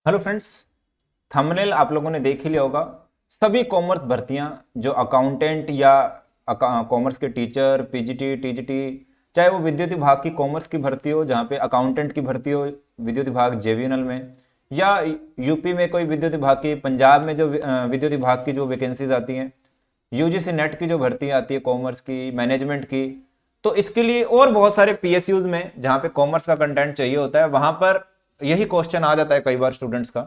Hello friends. Thumbnail आप लोगों ने देख ही लिया होगा। सभी कॉमर्स भर्तियां जो अकाउंटेंट या कॉमर्स के टीचर, पीजीटी, टीजीटी, चाहे वो विद्युत विभाग की कॉमर्स की भर्ती हो जहाँ पे अकाउंटेंट की भर्ती हो, विद्युत विभाग जेवीएनएल में, या यूपी में कोई विद्युत विभाग की, पंजाब में जो विद्युत विभाग की जो वैकेंसीज आती हैं, यूजीसी नेट की जो भर्ती आती है कॉमर्स की, मैनेजमेंट की। तो इसके लिए और बहुत सारे पीएसयूज में जहाँ पे कॉमर्स का कंटेंट चाहिए होता है, वहां पर यही क्वेश्चन आ जाता है कई बार स्टूडेंट्स का।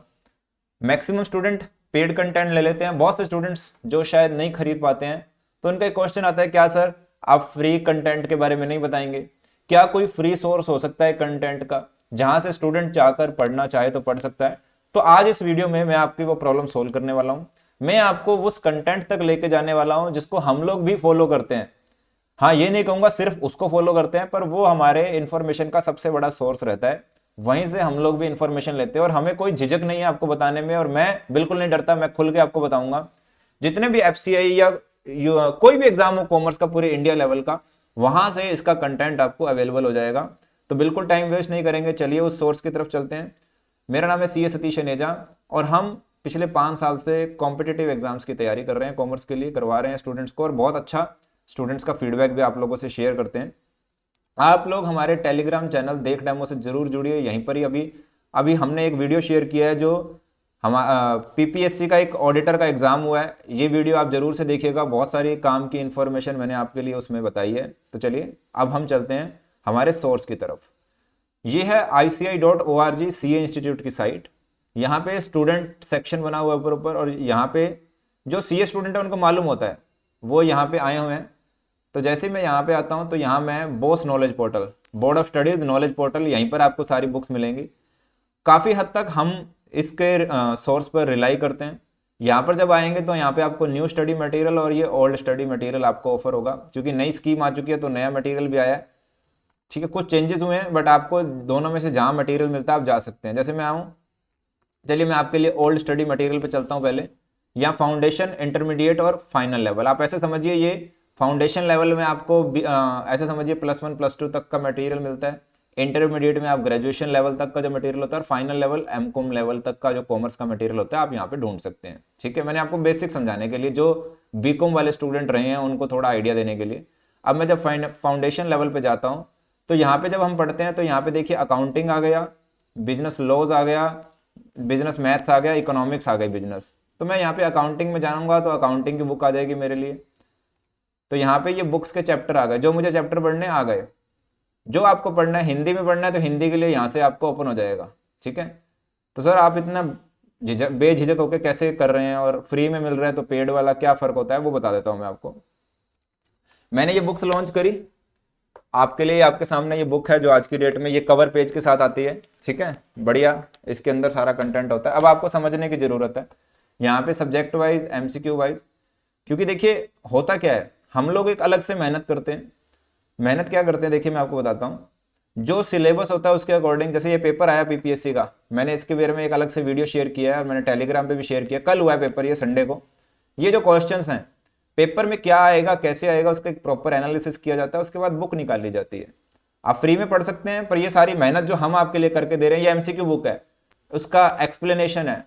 मैक्सिमम स्टूडेंट पेड कंटेंट ले लेते हैं, बहुत से स्टूडेंट्स जो शायद नहीं खरीद पाते हैं, तो उनका एक क्वेश्चन आता है, क्या सर आप फ्री कंटेंट के बारे में नहीं बताएंगे? क्या कोई फ्री सोर्स हो सकता है कंटेंट का जहां से स्टूडेंट जाकर पढ़ना चाहे तो पढ़ सकता है? तो आज इस वीडियो में मैं आपकी वो प्रॉब्लम सोल्व करने वाला हूं। मैं आपको उस कंटेंट तक लेके जाने वाला हूं जिसको हम लोग भी फॉलो करते हैं। हाँ, ये नहीं कहूंगा सिर्फ उसको फॉलो करते हैं, पर वो हमारे इंफॉर्मेशन का सबसे बड़ा सोर्स रहता है। वहीं से हम लोग भी इंफॉर्मेशन लेते हैं और हमें कोई झिझक नहीं है आपको बताने में, और मैं बिल्कुल नहीं डरता, मैं खुल के आपको बताऊंगा। जितने भी एफसीआई या कोई भी एग्जाम हो कॉमर्स का पूरे इंडिया लेवल का, वहां से इसका कंटेंट आपको अवेलेबल हो जाएगा। तो बिल्कुल टाइम वेस्ट नहीं करेंगे, चलिए उस सोर्स की तरफ चलते हैं। मेरा नाम है सी ए सतीश अनेजा और हम पिछले 5 साल से कॉम्पिटेटिव एग्जाम्स की तैयारी कर रहे हैं, कॉमर्स के लिए करवा रहे हैं स्टूडेंट्स को, और बहुत अच्छा स्टूडेंट्स का फीडबैक भी आप लोगों से शेयर करते हैं। आप लोग हमारे टेलीग्राम चैनल देख डेमो से जरूर जुड़िए। यहीं पर ही अभी अभी हमने एक वीडियो शेयर किया है जो हम पीपीएससी का एक ऑडिटर का एग्जाम हुआ है। ये वीडियो आप जरूर से देखिएगा, बहुत सारी काम की इंफॉर्मेशन मैंने आपके लिए उसमें बताई है। तो चलिए अब हम चलते हैं हमारे सोर्स की तरफ। ये है ICI.org CA इंस्टीट्यूट की साइट। यहाँ पे स्टूडेंट सेक्शन बना हुआ है ऊपर ऊपर, और यहाँ पे जो सीए स्टूडेंट है उनको मालूम होता है, वो यहाँ पे आए हुए हैं। तो जैसे मैं यहाँ पे आता हूँ तो यहाँ मैं Bose knowledge portal, board of studies knowledge portal, यहीं पर आपको सारी बुक्स मिलेंगी। काफ़ी हद तक हम इसके सोर्स पर रिलाई करते हैं। यहाँ पर जब आएंगे तो यहाँ पे आपको न्यू स्टडी मटेरियल और ये ओल्ड स्टडी मटेरियल आपको ऑफर होगा, क्योंकि नई स्कीम आ चुकी है तो नया मटेरियल भी आया है। ठीक है, कुछ चेंजेस हुए हैं, बट आपको दोनों में से जहाँ मटेरियल मिलता है आप जा सकते हैं। जैसे मैं आऊँ, चलिए मैं आपके लिए ओल्ड स्टडी मटेरियल पे चलता हूँ पहले। या फाउंडेशन, इंटरमीडिएट और फाइनल लेवल, आप ऐसे समझिए ये फाउंडेशन लेवल में आपको ऐसे समझिए +1 +2 तक का मटेरियल मिलता है। इंटरमीडिएट में आप ग्रेजुएशन लेवल तक का जो मटेरियल होता है, और फाइनल लेवल एमकॉम लेवल तक का जो कॉमर्स का मटेरियल होता है आप यहाँ पे ढूंढ सकते हैं। ठीक है, मैंने आपको बेसिक समझाने के लिए, जो बीकॉम वाले स्टूडेंट रहे हैं उनको थोड़ा आइडिया देने के लिए। अब मैं जब फाउंडेशन लेवल पे जाता हूँ तो यहाँ पे जब हम पढ़ते हैं तो यहाँ पे देखिए अकाउंटिंग आ गया, बिजनेस लॉज आ गया, बिजनेस मैथ्स आ गया, इकोनॉमिक्स आ गई बिजनेस। तो मैं यहाँ पे अकाउंटिंग में जाऊंगा तो अकाउंटिंग की बुक आ जाएगी मेरे लिए। तो यहाँ पे ये बुक्स के चैप्टर आ गए, जो मुझे चैप्टर पढ़ने आ गए। जो आपको पढ़ना है, हिंदी में पढ़ना है तो हिंदी के लिए यहाँ से आपको ओपन हो जाएगा। ठीक है, तो सर आप इतना झिझक बेझिझक होकर कैसे कर रहे हैं, और फ्री में मिल रहा है तो पेड वाला क्या फ़र्क होता है वो बता देता हूँ मैं आपको। मैंने ये बुक्स लॉन्च करी आपके लिए, आपके सामने ये बुक है जो आज की डेट में ये कवर पेज के साथ आती है। ठीक है, बढ़िया, इसके अंदर सारा कंटेंट होता है। अब आपको समझने की जरूरत है यहाँ पे सब्जेक्ट वाइज, एमसीक्यू वाइज, क्योंकि देखिए होता क्या है, हम लोग एक अलग से मेहनत करते हैं। मेहनत क्या करते हैं देखिए मैं आपको बताता हूँ। जो सिलेबस होता है उसके अकॉर्डिंग, जैसे ये पेपर आया पीपीएससी का, मैंने इसके बारे में एक अलग से वीडियो शेयर किया है और मैंने टेलीग्राम पे भी शेयर किया। कल हुआ है पेपर, ये संडे को। ये जो क्वेश्चंस हैं पेपर में क्या आएगा, कैसे आएगा, उसका एक प्रॉपर एनालिसिस किया जाता है, उसके बाद बुक निकाल ली जाती है। आप फ्री में पढ़ सकते हैं, पर ये सारी मेहनत जो हम आपके लिए करके दे रहे हैं, ये एमसीक्यू बुक है, उसका एक्सप्लेनेशन है,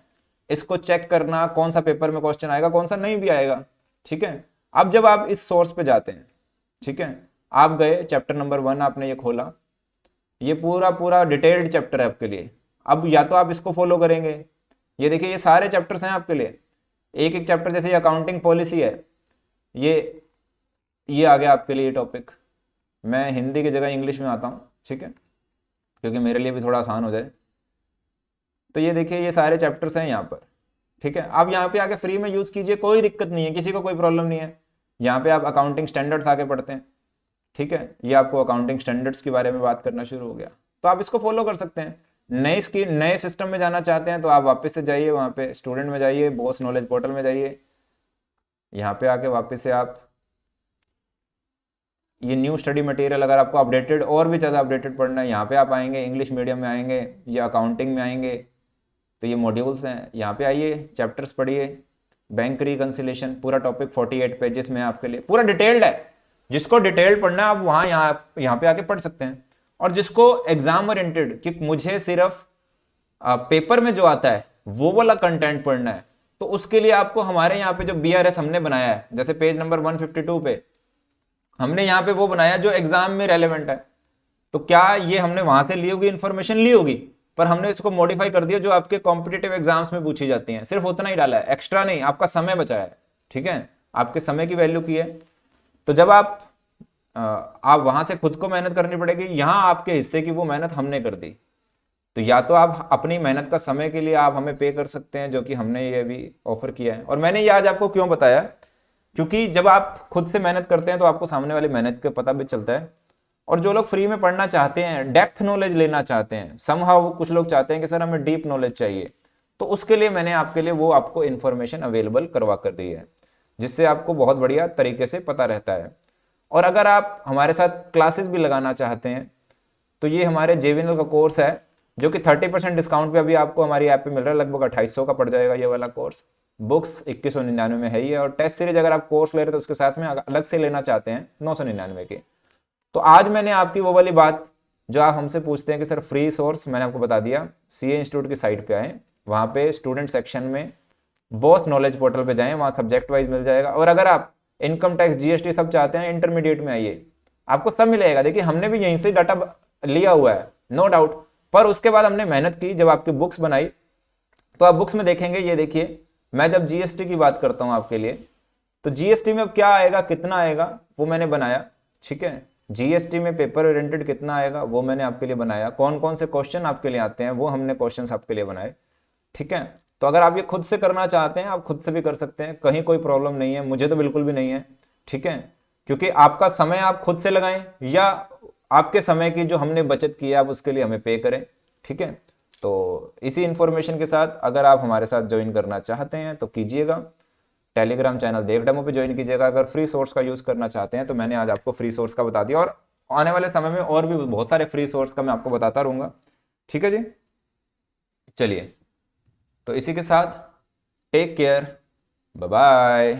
इसको चेक करना कौन सा पेपर में क्वेश्चन आएगा, कौन सा नहीं भी आएगा। ठीक है, अब जब आप इस सोर्स पे जाते हैं, ठीक है, आप गए चैप्टर नंबर 1, आपने ये खोला, ये पूरा पूरा डिटेल्ड चैप्टर है आपके लिए। अब या तो आप इसको फॉलो करेंगे, ये देखिए ये सारे चैप्टर्स हैं आपके लिए, एक एक चैप्टर। जैसे ये अकाउंटिंग पॉलिसी है, ये आ गया आपके लिए टॉपिक। मैं हिंदी की जगह इंग्लिश में आता हूँ, ठीक है, क्योंकि मेरे लिए भी थोड़ा आसान हो जाए। तो ये देखिए ये सारे चैप्टर्स हैं यहाँ पर। ठीक है, आप यहाँ पे आके फ्री में यूज़ कीजिए, कोई दिक्कत नहीं है, किसी को कोई प्रॉब्लम नहीं है। यहाँ पे आप अकाउंटिंग स्टैंडर्ड्स आके पढ़ते हैं। ठीक है, ये आपको अकाउंटिंग स्टैंडर्ड्स के बारे में बात करना शुरू हो गया, तो आप इसको फॉलो कर सकते हैं। नए सिस्टम में जाना चाहते हैं तो आप वापस से जाइए, वहाँ पे स्टूडेंट में जाइए, बोस नॉलेज पोर्टल में जाइए, यहाँ पे आके वापस से आप ये न्यू स्टडी मटेरियल, अगर आपको अपडेटेड और भी ज़्यादा अपडेटेड पढ़ना है, यहाँ पे आप आएंगे, इंग्लिश मीडियम में आएंगे या अकाउंटिंग में आएंगे तो ये मॉड्यूल्स हैं, यहाँ पे आइए, चैप्टर्स पढ़िए। बैंक रिकन्सिलेशन पूरा टॉपिक 48 पेजेस में आपके लिए पूरा डिटेल्ड है। जिसको डिटेल्ड पढ़ना है आप वहाँ यहाँ पे आके पढ़ सकते हैं। और जिसको एग्जाम ओरिएंटेड कि मुझे सिर्फ पेपर में जो आता है वो वाला कंटेंट पढ़ना है, तो उसके लिए आपको हमारे यहाँ पे जो BRS हमने बनाया है, जैसे पेज नंबर 152 पे हमने यहाँ पे वो बनाया जो एग्जाम में रेलेवेंट है। तो क्या ये हमने वहां से ली होगी इंफॉर्मेशन, ली होगी, पर हमने इसको मॉडिफाई कर दिया जो आपके कॉम्पिटिटिव एग्जाम्स में पूछी जाती हैं, सिर्फ उतना ही डाला है, एक्स्ट्रा नहीं, आपका समय बचाया है। ठीक है, आपके समय की वैल्यू की है। तो जब आप वहां से खुद को मेहनत करनी पड़ेगी, यहां आपके हिस्से की वो मेहनत हमने कर दी। तो या तो आप अपनी मेहनत का समय के लिए आप हमें पे कर सकते हैं, जो कि हमने ये अभी ऑफर किया है। और मैंने ये आज आपको क्यों बताया, क्योंकि जब आप खुद से मेहनत करते हैं तो आपको सामने वाली मेहनत का पता भी चलता है। और जो लोग फ्री में पढ़ना चाहते हैं, डेप्थ नॉलेज लेना चाहते हैं, समहाउ कुछ लोग चाहते हैं कि सर हमें डीप नॉलेज चाहिए, तो उसके लिए मैंने आपके लिए वो आपको इन्फॉर्मेशन अवेलेबल करवा कर दी है, जिससे आपको बहुत बढ़िया तरीके से पता रहता है। और अगर आप हमारे साथ क्लासेस भी लगाना चाहते हैं तो ये हमारे JVNL का कोर्स है, जो कि 30% डिस्काउंट पे अभी आपको हमारी ऐप पे मिल रहा है, लगभग 2800 का पड़ जाएगा ये वाला कोर्स। बुक्स 2199 में है ही है, और टेस्ट सीरीज अगर आप कोर्स ले रहे हैं तो उसके साथ में अलग से लेना चाहते हैं 999 की। तो आज मैंने आपकी वो वाली बात जो आप हमसे पूछते हैं कि सर फ्री सोर्स, मैंने आपको बता दिया। CA इंस्टीट्यूट की साइट पे आए, वहाँ पे स्टूडेंट सेक्शन में बॉस नॉलेज पोर्टल पे जाएं, वहाँ सब्जेक्ट वाइज मिल जाएगा। और अगर आप इनकम टैक्स GST सब चाहते हैं, इंटरमीडिएट में आइए, आपको सब मिलेगा। देखिए हमने भी यहीं से डाटा लिया हुआ है, नो डाउट, पर उसके बाद हमने मेहनत की, जब आपकी बुक्स बनाई तो आप बुक्स में देखेंगे, ये देखिए मैं जब GST की बात करता हूँ आपके लिए, तो GST में अब क्या आएगा, कितना आएगा, वो मैंने बनाया। ठीक है, GST में पेपर ओरिएंटेड कितना आएगा वो मैंने आपके लिए बनाया, कौन कौन से क्वेश्चन आपके लिए आते हैं वो हमने क्वेश्चंस आपके लिए बनाए। ठीक है, तो अगर आप ये खुद से करना चाहते हैं आप खुद से भी कर सकते हैं, कहीं कोई प्रॉब्लम नहीं है, मुझे तो बिल्कुल भी नहीं है। ठीक है, क्योंकि आपका समय आप खुद से लगाएं या आपके समय की जो हमने बचत की है आप उसके लिए हमें पे करें। ठीक है, तो इसी इंफॉर्मेशन के साथ अगर आप हमारे साथ ज्वाइन करना चाहते हैं तो कीजिएगा, टेलीग्राम चैनल देव डेमो पे ज्वाइन कीजिएगा। अगर फ्री सोर्स का यूज करना चाहते हैं तो मैंने आज आपको फ्री सोर्स का बता दिया, और आने वाले समय में और भी बहुत सारे फ्री सोर्स का मैं आपको बताता रहूंगा। ठीक है जी, चलिए, तो इसी के साथ टेक केयर, बाय बाय।